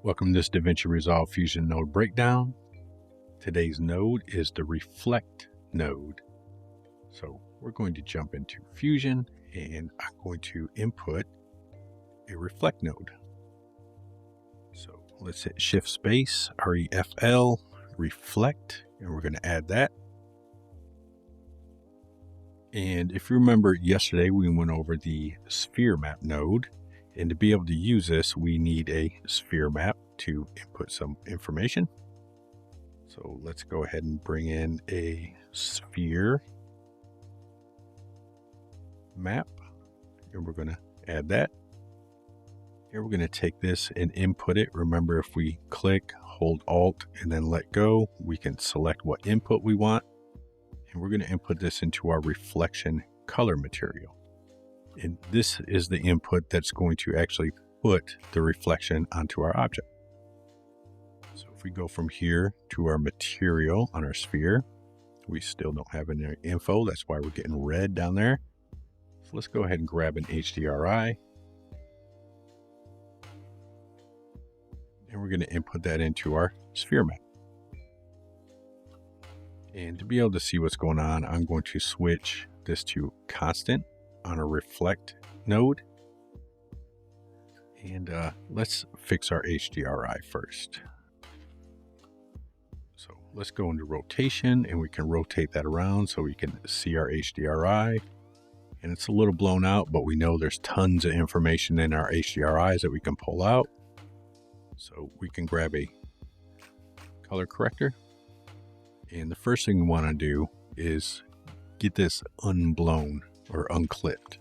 Welcome to this DaVinci Resolve Fusion node breakdown. Today's node is the Reflect node. So we're going to jump into Fusion and I'm going to input a Reflect node. So let's hit Shift Space, REFL, Reflect, and we're going to add that. And if you remember yesterday, we went over the Sphere Map node. And to be able to use this, we need a sphere map to input some information. So let's go ahead and bring in a sphere map. And we're going to add that. Here we're going to take this and input it. Remember, if we click, hold Alt, and then let go, we can select what input we want. And we're going to input this into our reflection color material. And this is the input that's going to actually put the reflection onto our object. So if we go from here to our material on our sphere, we still don't have any info. That's why we're getting red down there. So let's go ahead and grab an HDRI. And we're going to input that into our sphere map. And to be able to see what's going on, I'm going to switch this to constant on a Reflect node. And let's fix our HDRI first. So let's go into rotation and we can rotate that around so we can see our HDRI. And it's a little blown out, but we know there's tons of information in our HDRIs that we can pull out. So we can grab a color corrector. And the first thing we want to do is get this unblown or unclipped.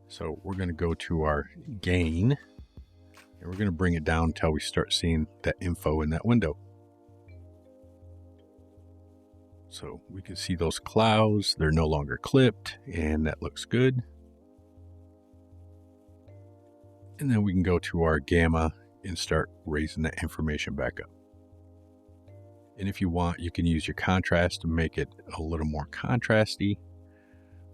So we're going to go to our gain and we're going to bring it down until we start seeing that info in that window. So we can see those clouds, they're no longer clipped, and that looks good. And then we can go to our gamma and start raising that information back up. And if you want, you can use your contrast to make it a little more contrasty.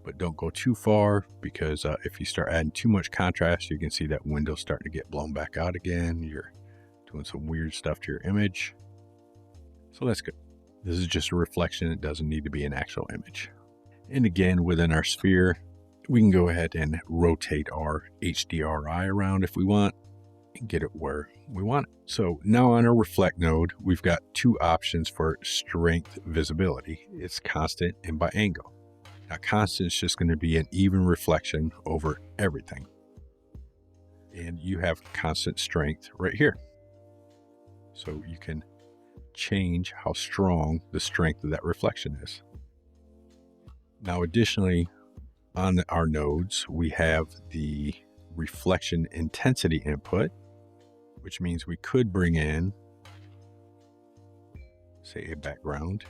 But don't go too far, because if you start adding too much contrast, you can see that window starting to get blown back out again. You're doing some weird stuff to your image. So that's good. This is just a reflection. It doesn't need to be an actual image. And again, within our sphere, we can go ahead and rotate our HDRI around if we want and get it where we want it. So now on our Reflect node, we've got two options for strength visibility. It's constant and by angle. Now, constant is just going to be an even reflection over everything. And you have constant strength right here. So you can change how strong the strength of that reflection is. Now, additionally, on our nodes, we have the reflection intensity input, which means we could bring in, say, a background,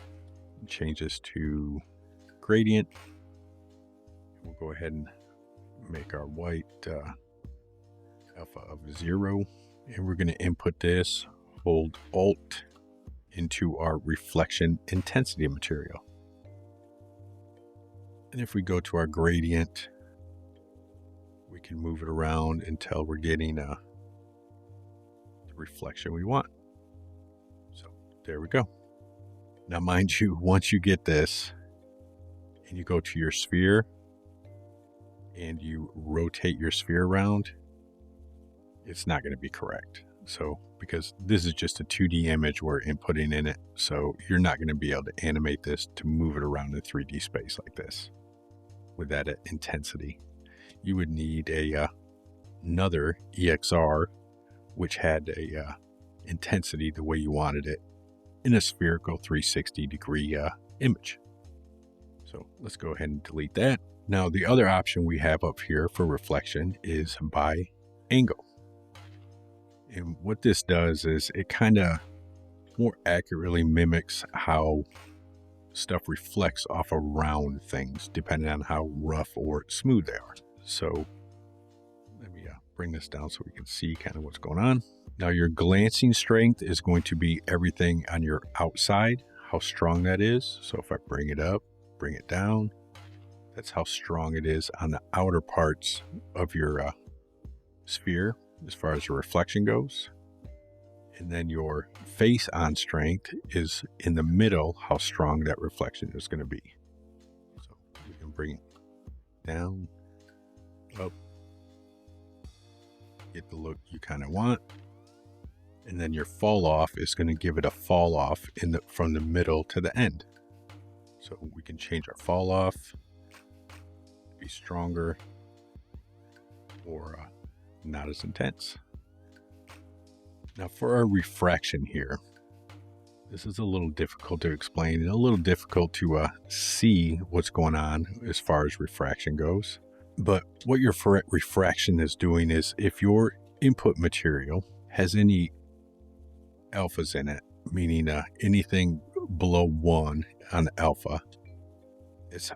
and change this to gradient. We'll go ahead and make our white alpha of 0, and we're going to input this, hold Alt into our reflection intensity material. And if we go to our gradient, we can move it around until we're getting the reflection we want. So there we go. Now, mind you, once you get this and you go to your sphere and you rotate your sphere around, it's not going to be correct. So because this is just a 2D image we're inputting in it, so you're not going to be able to animate this to move it around in 3D space like this with that intensity. You would need another EXR which had a intensity the way you wanted it in a spherical 360 degree image. So let's go ahead and delete that. Now, the other option we have up here for reflection is by angle. And what this does is it kind of more accurately mimics how stuff reflects off of round things, depending on how rough or smooth they are. So let me bring this down so we can see kind of what's going on. Now, your glancing strength is going to be everything on your outside, how strong that is. So if I bring it up, bring it down, that's how strong it is on the outer parts of your sphere as far as the reflection goes. And then your face on strength is in the middle, how strong that reflection is going to be. So you can bring it down, up, get the look you kind of want. And then your fall off is going to give it a fall off from the middle to the end. So we can change our fall off, be stronger or not as intense. Now for our refraction here, this is a little difficult to explain and a little difficult to see what's going on as far as refraction goes. But what your refraction is doing is if your input material has any alphas in it, meaning anything below 1 on alpha, it's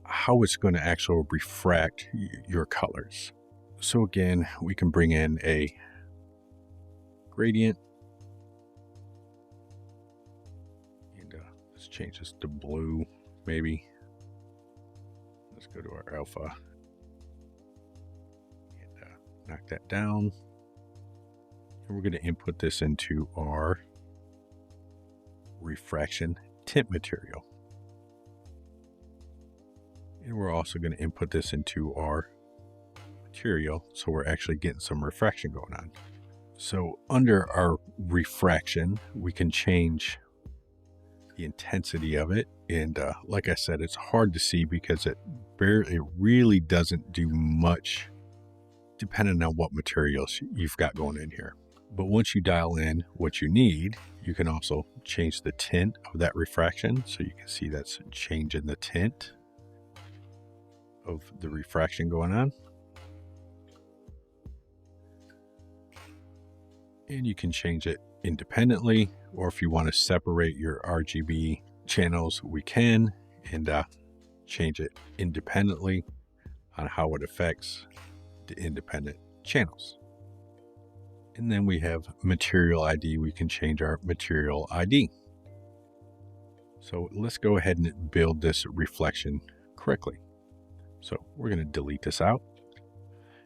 how it's going to actually refract your colors. So again, we can bring in a gradient, and let's change this to blue, maybe. Let's go to our alpha and knock that down. And we're going to input this into our refraction tint material. And we're also going to input this into our material, so we're actually getting some refraction going on. So under our refraction, we can change the intensity of it. And like I said, it's hard to see because it really doesn't do much depending on what materials you've got going in here. But once you dial in what you need, you can also change the tint of that refraction. So you can see that's changing the tint of the refraction going on. And you can change it independently, or if you want to separate your RGB channels, we can, and change it independently on how it affects the independent channels. And then we have material ID. We can change our material ID. So let's go ahead and build this reflection correctly. So we're going to delete this out.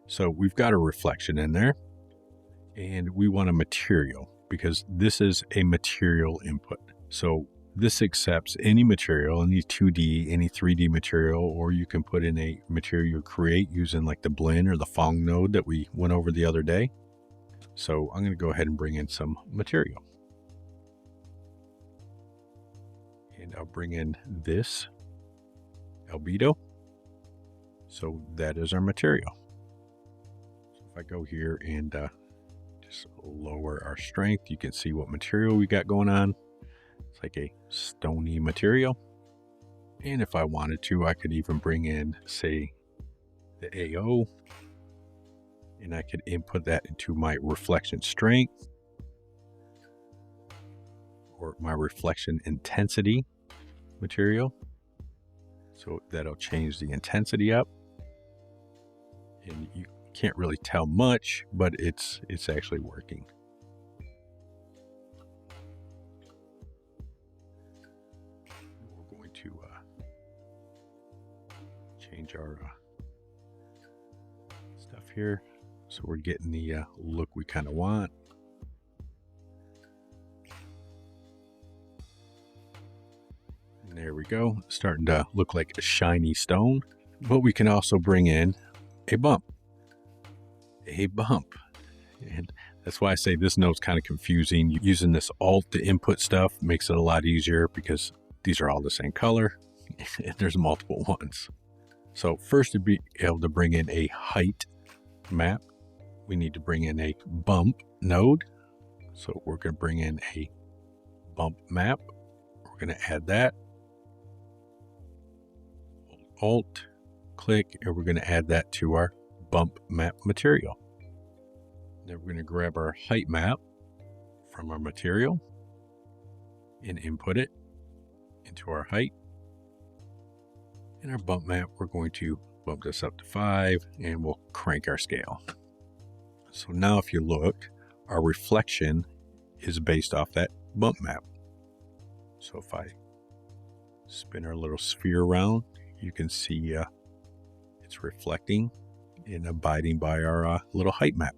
So we've got a reflection in there, and we want a material because this is a material input. So this accepts any material, any 2D, any 3D material, or you can put in a material you create using like the blend or the Fong node that we went over the other day. So I'm going to go ahead and bring in some material. And I'll bring in this albedo. So that is our material. So if I go here and just lower our strength, you can see what material we got going on. It's like a stony material. And if I wanted to, I could even bring in, say, the AO, and I could input that into my reflection strength or my reflection intensity material. So that'll change the intensity up. And you can't really tell much, but it's actually working. We're going to change our stuff here, so we're getting the look we kind of want. And there we go, starting to look like a shiny stone. But we can also bring in a bump. And that's why I say this node's kind of confusing. Using this alt to input stuff makes it a lot easier because these are all the same color and there's multiple ones. So first, to be able to bring in a height map, we need to bring in a bump node. So we're going to bring in a bump map. We're going to add that. Alt, click, and we're going to add that to our bump map material. Then we're going to grab our height map from our material and input it into our height. In our bump map, we're going to bump this up to 5 and we'll crank our scale. So now if you look, our reflection is based off that bump map. So if I spin our little sphere around, you can see it's reflecting and abiding by our little height map.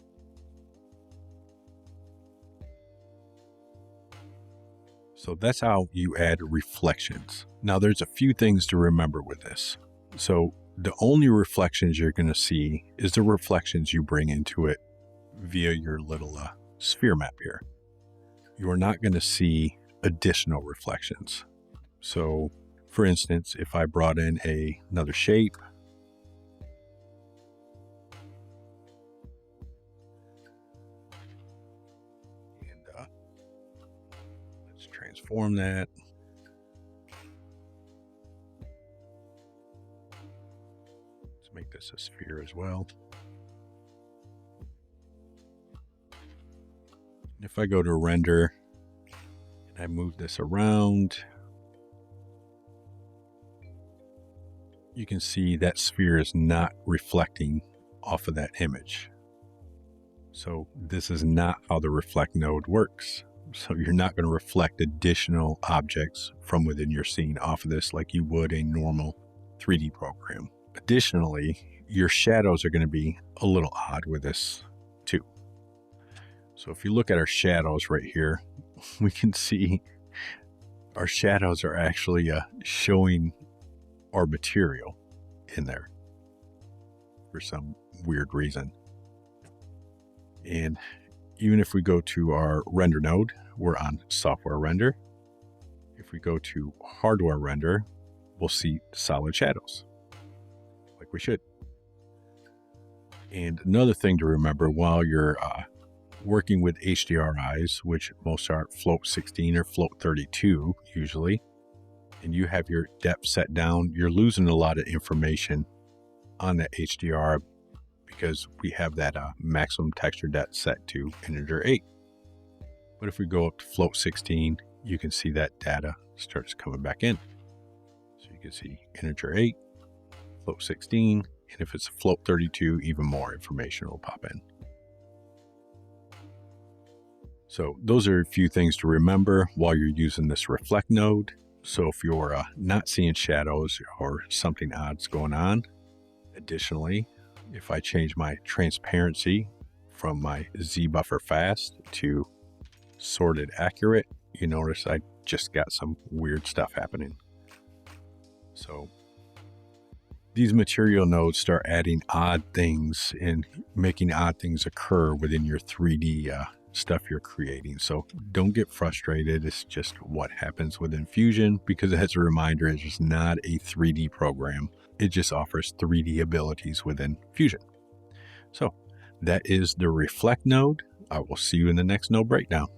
So that's how you add reflections. Now there's a few things to remember with this. So the only reflections you're going to see is the reflections you bring into it via your little sphere map here. You are not going to see additional reflections. So for instance, if I brought in another shape, and let's transform that. Let's make this a sphere as well. And if I go to render and I move this around, you can see that sphere is not reflecting off of that image. So this is not how the reflect node works. So you're not going to reflect additional objects from within your scene off of this like you would a normal 3D program. Additionally, your shadows are going to be a little odd with this too. So if you look at our shadows right here, we can see our shadows are actually showing our material in there for some weird reason. And even if we go to our render node, we're on software render. If we go to hardware render, we'll see solid shadows like we should. And another thing to remember while you're working with HDRIs, which most are float 16 or float 32 usually, and you have your depth set down, you're losing a lot of information on that HDR because we have that maximum texture depth set to integer 8. But if we go up to float 16, you can see that data starts coming back in. So you can see integer 8, float 16, and if it's a float 32, even more information will pop in. So those are a few things to remember while you're using this reflect node. So if you're not seeing shadows or something odd's going on, additionally, if I change my transparency from my Z buffer fast to sorted accurate, you notice I just got some weird stuff happening. So these material nodes start adding odd things and making odd things occur within your 3D stuff you're creating. So don't get frustrated. It's just what happens within Fusion, because as a reminder, it's just not a 3D program. It just offers 3D abilities within Fusion. So that is the reflect node. I will see you in the next node breakdown.